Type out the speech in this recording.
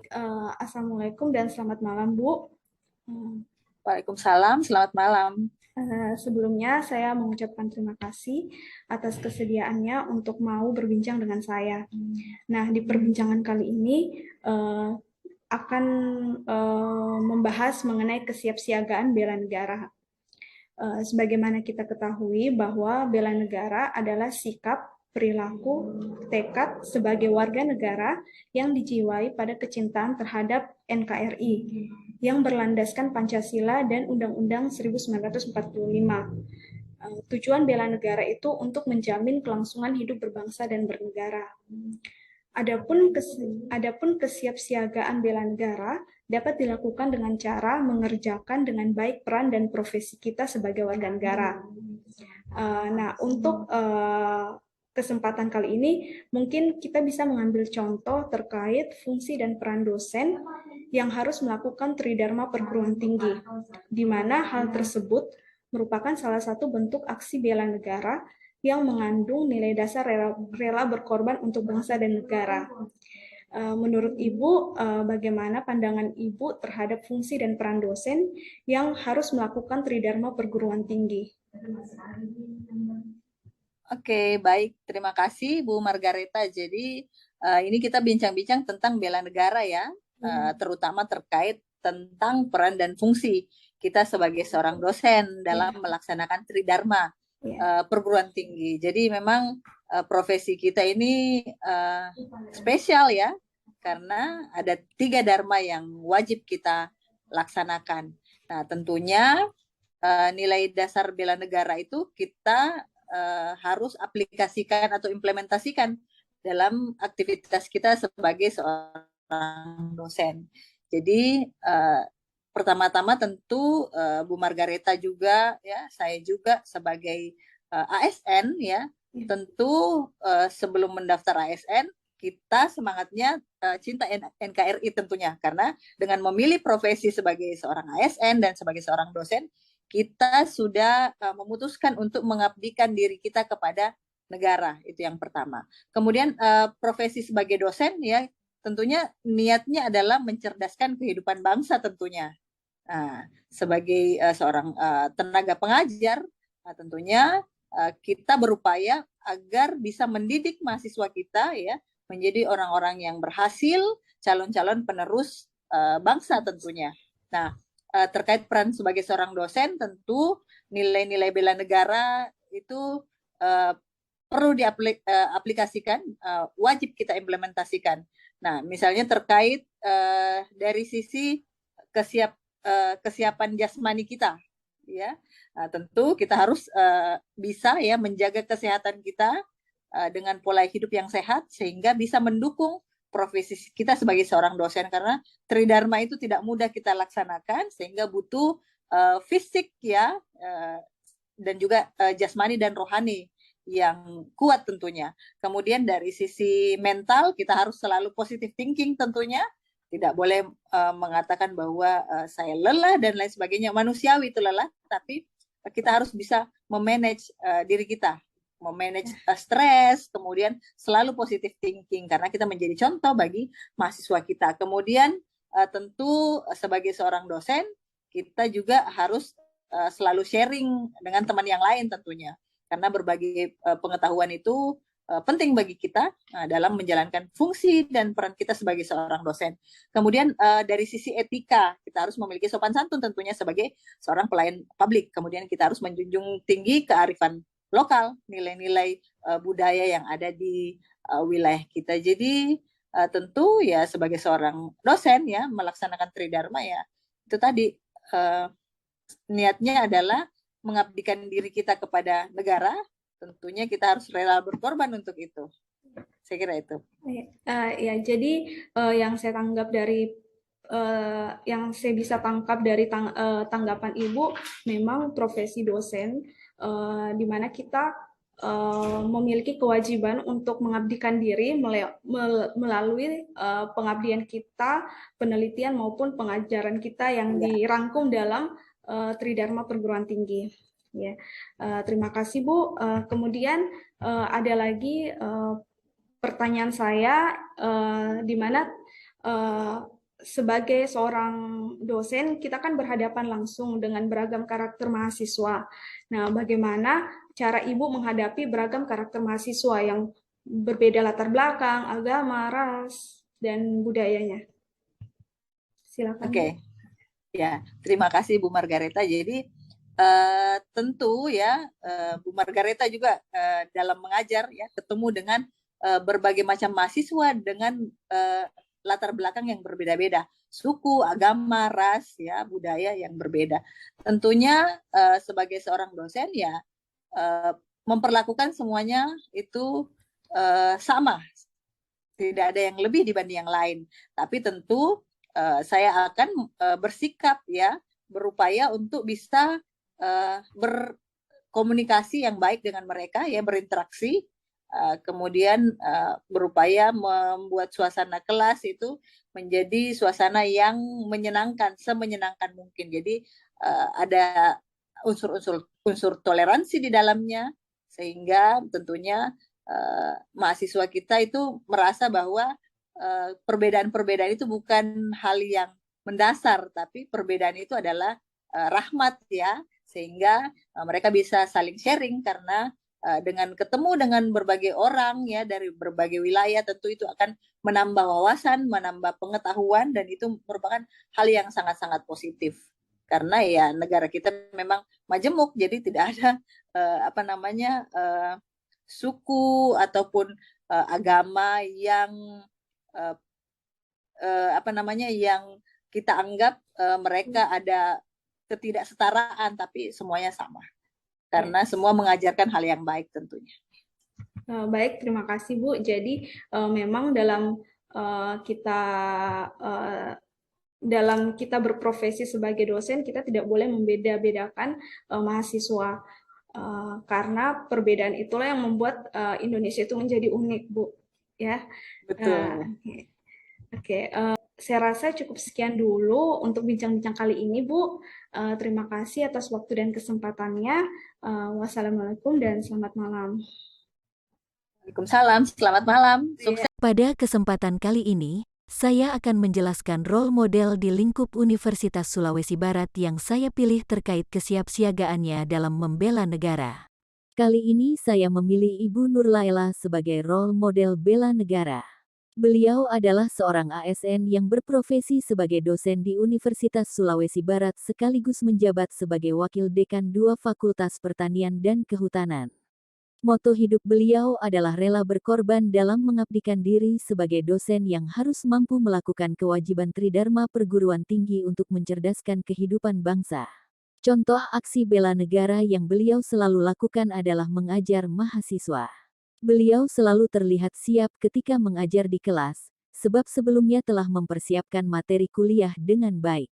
Baik, Assalamualaikum dan selamat malam, Bu. Waalaikumsalam, selamat malam. Sebelumnya saya mengucapkan terima kasih atas kesediaannya untuk mau berbincang dengan saya. Nah, di perbincangan kali ini akan membahas mengenai kesiapsiagaan bela negara. Sebagaimana kita ketahui bahwa bela negara adalah sikap, perilaku, tekad sebagai warga negara yang dijiwai pada kecintaan terhadap NKRI yang berlandaskan Pancasila dan Undang-Undang 1945. Tujuan bela negara itu untuk menjamin kelangsungan hidup berbangsa dan bernegara. Adapun kesiapsiagaan bela negara dapat dilakukan dengan cara mengerjakan dengan baik peran dan profesi kita sebagai warga negara. Nah, untuk kesempatan kali ini, mungkin kita bisa mengambil contoh terkait fungsi dan peran dosen yang harus melakukan tridharma perguruan tinggi, di mana hal tersebut merupakan salah satu bentuk aksi bela negara yang mengandung nilai dasar rela berkorban untuk bangsa dan negara. Menurut Ibu, bagaimana pandangan Ibu terhadap fungsi dan peran dosen yang harus melakukan tridharma perguruan tinggi? Oke, baik. Terima kasih Bu Margareta. Jadi ini kita bincang-bincang tentang bela negara ya, terutama terkait tentang peran dan fungsi kita sebagai seorang dosen dalam melaksanakan tridharma perguruan tinggi. Jadi memang profesi kita ini spesial ya, karena ada 3 dharma yang wajib kita laksanakan. Nah, tentunya nilai dasar bela negara itu kita harus aplikasikan atau implementasikan dalam aktivitas kita sebagai seorang dosen. Jadi pertama-tama tentu Bu Margareta juga ya, saya juga sebagai ASN ya, tentu sebelum mendaftar ASN kita semangatnya cinta NKRI tentunya, karena dengan memilih profesi sebagai seorang ASN dan sebagai seorang dosen kita sudah memutuskan untuk mengabdikan diri kita kepada negara, itu yang pertama. Kemudian profesi sebagai dosen ya tentunya niatnya adalah mencerdaskan kehidupan bangsa tentunya. Nah, sebagai seorang tenaga pengajar, tentunya kita berupaya agar bisa mendidik mahasiswa kita ya menjadi orang-orang yang berhasil, calon-calon penerus bangsa tentunya. Nah, terkait peran sebagai seorang dosen, tentu nilai-nilai bela negara itu perlu diaplikasikan, wajib kita implementasikan. Nah, misalnya terkait dari sisi kesiapan jasmani kita, ya, tentu kita harus bisa ya menjaga kesehatan kita dengan pola hidup yang sehat sehingga bisa mendukung profesi kita sebagai seorang dosen, karena tridharma itu tidak mudah kita laksanakan sehingga butuh fisik ya dan juga jasmani dan rohani yang kuat tentunya. Kemudian dari sisi mental kita harus selalu positive thinking tentunya, tidak boleh mengatakan bahwa saya lelah dan lain sebagainya. Manusiawi itu lelah, tapi kita harus bisa memanage diri kita, memanage stres, kemudian selalu positive thinking karena kita menjadi contoh bagi mahasiswa kita. Kemudian tentu sebagai seorang dosen kita juga harus selalu sharing dengan teman yang lain tentunya, karena berbagi pengetahuan itu penting bagi kita dalam menjalankan fungsi dan peran kita sebagai seorang dosen. Kemudian dari sisi etika kita harus memiliki sopan santun tentunya sebagai seorang pelayan publik. Kemudian kita harus menjunjung tinggi kearifan lokal, nilai-nilai budaya yang ada di wilayah kita. Jadi tentu ya sebagai seorang dosen ya melaksanakan tridharma ya itu tadi niatnya adalah mengabdikan diri kita kepada negara. Tentunya kita harus rela berkorban untuk itu. Saya kira itu. Ya, jadi yang saya tanggap dari yang saya bisa tangkap dari tanggapan Ibu, memang profesi dosen di mana kita memiliki kewajiban untuk mengabdikan diri melalui pengabdian kita, penelitian maupun pengajaran kita yang dirangkum dalam tridharma perguruan tinggi. Ya, terima kasih Bu. Kemudian ada lagi pertanyaan saya di mana eh, sebagai seorang dosen, kita kan berhadapan langsung dengan beragam karakter mahasiswa. Nah, bagaimana cara Ibu menghadapi beragam karakter mahasiswa yang berbeda latar belakang, agama, ras, dan budayanya? Silakan, Bu. Oke, ya, terima kasih Bu Margareta. Jadi tentu ya Bu Margareta juga dalam mengajar ya ketemu dengan berbagai macam mahasiswa dengan latar belakang yang berbeda-beda, suku, agama, ras, ya, budaya yang berbeda. Tentunya sebagai seorang dosen ya memperlakukan semuanya itu sama, tidak ada yang lebih dibanding yang lain. Tapi tentu saya akan bersikap ya, berupaya untuk bisa berkomunikasi yang baik dengan mereka ya, berinteraksi, kemudian berupaya membuat suasana kelas itu menjadi suasana yang menyenangkan, semenyenangkan mungkin. Jadi ada unsur toleransi di dalamnya, sehingga tentunya mahasiswa kita itu merasa bahwa perbedaan-perbedaan itu bukan hal yang mendasar, tapi perbedaan itu adalah rahmat ya, sehingga mereka bisa saling sharing karena dengan ketemu dengan berbagai orang ya dari berbagai wilayah, tentu itu akan menambah wawasan, menambah pengetahuan, dan itu merupakan hal yang sangat-sangat positif. Karena ya negara kita memang majemuk, jadi tidak ada apa namanya suku ataupun agama yang apa namanya yang kita anggap mereka ada ketidaksetaraan, tapi semuanya sama karena semua mengajarkan hal yang baik tentunya. Baik, terima kasih Bu. Jadi memang dalam kita berprofesi sebagai dosen, kita tidak boleh membeda-bedakan mahasiswa. Karena perbedaan itulah yang membuat Indonesia itu menjadi unik, Bu. Ya. Betul. Oke, saya rasa cukup sekian dulu untuk bincang-bincang kali ini, Bu. Terima kasih atas waktu dan kesempatannya. Wassalamualaikum dan selamat malam. Waalaikumsalam, selamat malam. Sukses. Pada kesempatan kali ini, saya akan menjelaskan role model di lingkup Universitas Sulawesi Barat yang saya pilih terkait kesiapsiagaannya dalam membela negara. Kali ini saya memilih Ibu Nur Laila sebagai role model bela negara. Beliau adalah seorang ASN yang berprofesi sebagai dosen di Universitas Sulawesi Barat sekaligus menjabat sebagai Wakil Dekan 2 Fakultas Pertanian dan Kehutanan. Moto hidup beliau adalah rela berkorban dalam mengabdikan diri sebagai dosen yang harus mampu melakukan kewajiban tridharma perguruan tinggi untuk mencerdaskan kehidupan bangsa. Contoh aksi bela negara yang beliau selalu lakukan adalah mengajar mahasiswa. Beliau selalu terlihat siap ketika mengajar di kelas, sebab sebelumnya telah mempersiapkan materi kuliah dengan baik.